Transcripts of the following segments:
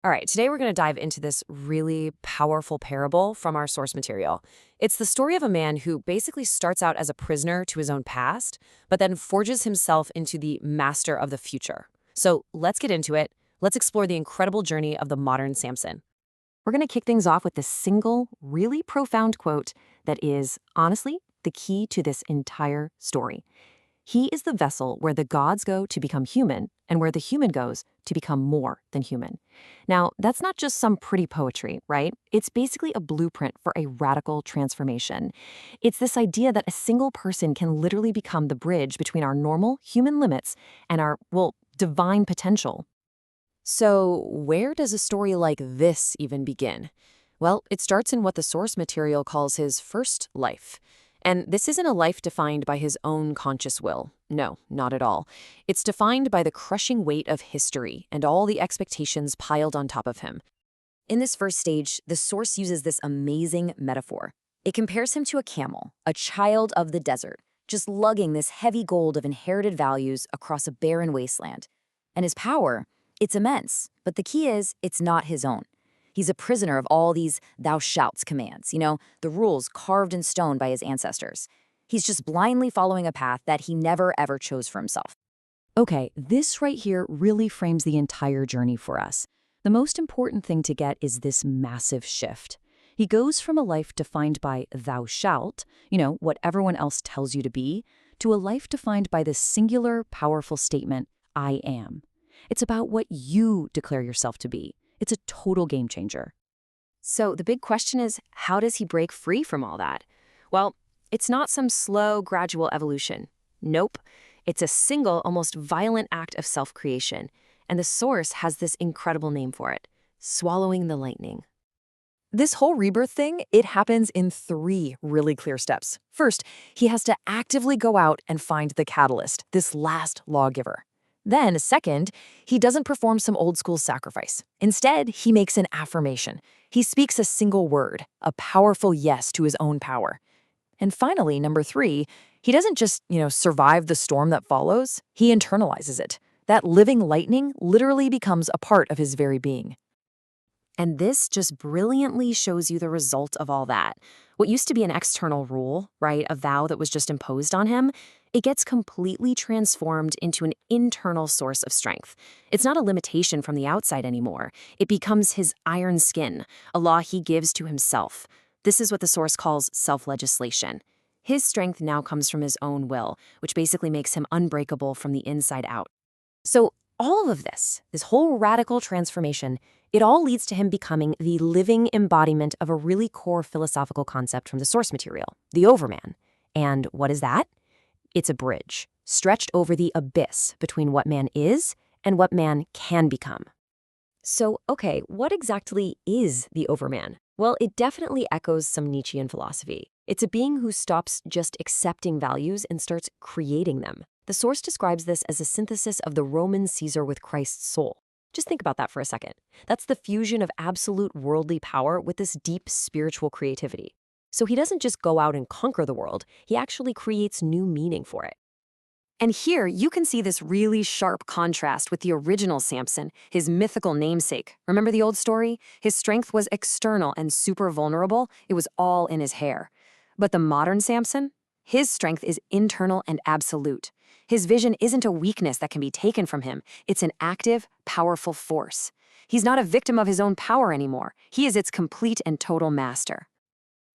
All right, today we're going to dive into this really powerful parable from our source material. It's the story of a man who basically starts out as a prisoner to his own past, but then forges himself into the master of the future. So let's get into it. Let's explore the incredible journey of the modern Samson. We're going to kick things off with this single, really profound quote that is, honestly, the key to this entire story. He is the vessel where the gods go to become human and where the human goes to become more than human. Now, that's not just some pretty poetry, right? It's basically a blueprint for a radical transformation. It's this idea that a single person can literally become the bridge between our normal human limits and our, well, divine potential. So, where does a story like this even begin? Well, it starts in what the source material calls his first life. And this isn't a life defined by his own conscious will. No, not at all. It's defined by the crushing weight of history and all the expectations piled on top of him. In this first stage, the source uses this amazing metaphor. It compares him to a camel, a child of the desert, just lugging this heavy gold of inherited values across a barren wasteland. And his power, it's immense, but the key is, it's not his own. He's a prisoner of all these thou shalt commands, the rules carved in stone by his ancestors. He's just blindly following a path that he never ever chose for himself. Okay, this right here really frames the entire journey for us. The most important thing to get is this massive shift. He goes from a life defined by thou shalt, what everyone else tells you to be, to a life defined by this singular, powerful statement, I am. It's about what you declare yourself to be. It's a total game changer. So the big question is, how does he break free from all that? Well, it's not some slow, gradual evolution. Nope. It's a single, almost violent act of self-creation. And the source has this incredible name for it, swallowing the lightning. This whole rebirth thing, it happens in 3 really clear steps. First, he has to actively go out and find the catalyst, this last lawgiver. Then, second, he doesn't perform some old-school sacrifice. Instead, he makes an affirmation. He speaks a single word, a powerful yes to his own power. And finally, number 3, he doesn't just, survive the storm that follows. He internalizes it. That living lightning literally becomes a part of his very being. And this just brilliantly shows you the result of all that. What used to be an external rule, right, a vow that was just imposed on him, it gets completely transformed into an internal source of strength. It's not a limitation from the outside anymore. It becomes his iron skin, a law he gives to himself. This is what the source calls self-legislation. His strength now comes from his own will, which basically makes him unbreakable from the inside out. So all of this whole radical transformation, it all leads to him becoming the living embodiment of a really core philosophical concept from the source material, the overman. And what is that? It's a bridge, stretched over the abyss between what man is and what man can become. So, okay, what exactly is the overman? Well, it definitely echoes some Nietzschean philosophy. It's a being who stops just accepting values and starts creating them. The source describes this as a synthesis of the Roman Caesar with Christ's soul. Just think about that for a second. That's the fusion of absolute worldly power with this deep spiritual creativity. So he doesn't just go out and conquer the world, he actually creates new meaning for it. And here you can see this really sharp contrast with the original Samson, his mythical namesake. Remember the old story? His strength was external and super vulnerable. It was all in his hair. But the modern Samson? His strength is internal and absolute. His vision isn't a weakness that can be taken from him. It's an active, powerful force. He's not a victim of his own power anymore. He is its complete and total master.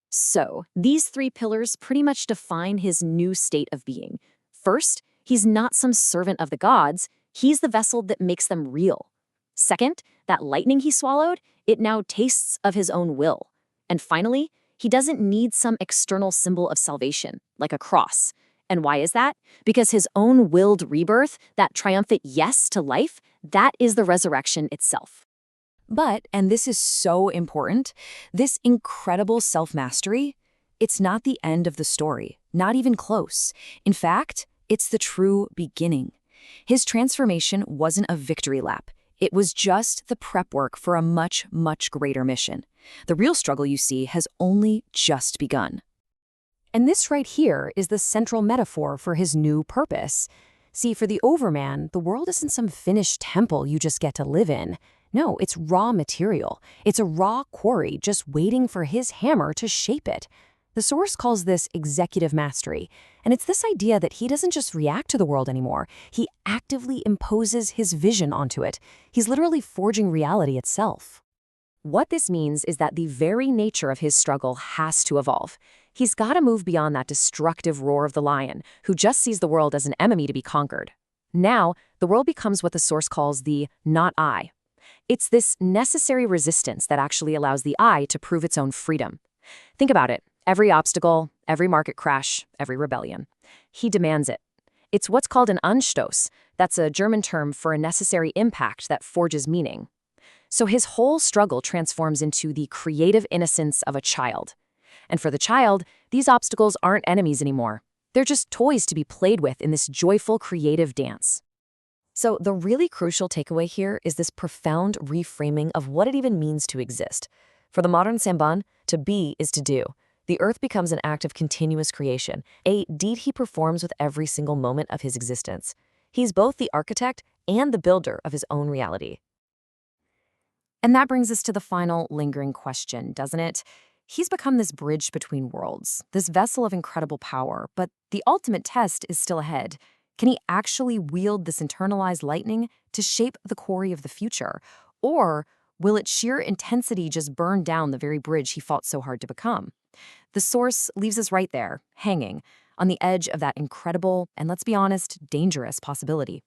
So, these 3 pillars pretty much define his new state of being. First, he's not some servant of the gods. He's the vessel that makes them real. Second, that lightning he swallowed, it now tastes of his own will. And finally, he doesn't need some external symbol of salvation, like a cross. And why is that? Because his own willed rebirth, that triumphant yes to life, that is the resurrection itself. But, and this is so important, this incredible self-mastery, it's not the end of the story, not even close. In fact, it's the true beginning. His transformation wasn't a victory lap. It was just the prep work for a much, much greater mission. The real struggle, you see, has only just begun. And this right here is the central metaphor for his new purpose. See, for the overman, the world isn't some finished temple you just get to live in. No, it's raw material. It's a raw quarry just waiting for his hammer to shape it. The source calls this executive mastery, and it's this idea that he doesn't just react to the world anymore, he actively imposes his vision onto it. He's literally forging reality itself. What this means is that the very nature of his struggle has to evolve. He's got to move beyond that destructive roar of the lion, who just sees the world as an enemy to be conquered. Now, the world becomes what the source calls the not I. It's this necessary resistance that actually allows the I to prove its own freedom. Think about it. Every obstacle, every market crash, every rebellion. He demands it. It's what's called an Anstoß. That's a German term for a necessary impact that forges meaning. So his whole struggle transforms into the creative innocence of a child. And for the child, these obstacles aren't enemies anymore. They're just toys to be played with in this joyful creative dance. So the really crucial takeaway here is this profound reframing of what it even means to exist. For the modern Samban, to be is to do. The earth becomes an act of continuous creation, a deed he performs with every single moment of his existence. He's both the architect and the builder of his own reality. And that brings us to the final lingering question, doesn't it? He's become this bridge between worlds, this vessel of incredible power, but the ultimate test is still ahead. Can he actually wield this internalized lightning to shape the quarry of the future? Or will its sheer intensity just burn down the very bridge he fought so hard to become? The source leaves us right there, hanging, on the edge of that incredible and, let's be honest, dangerous possibility.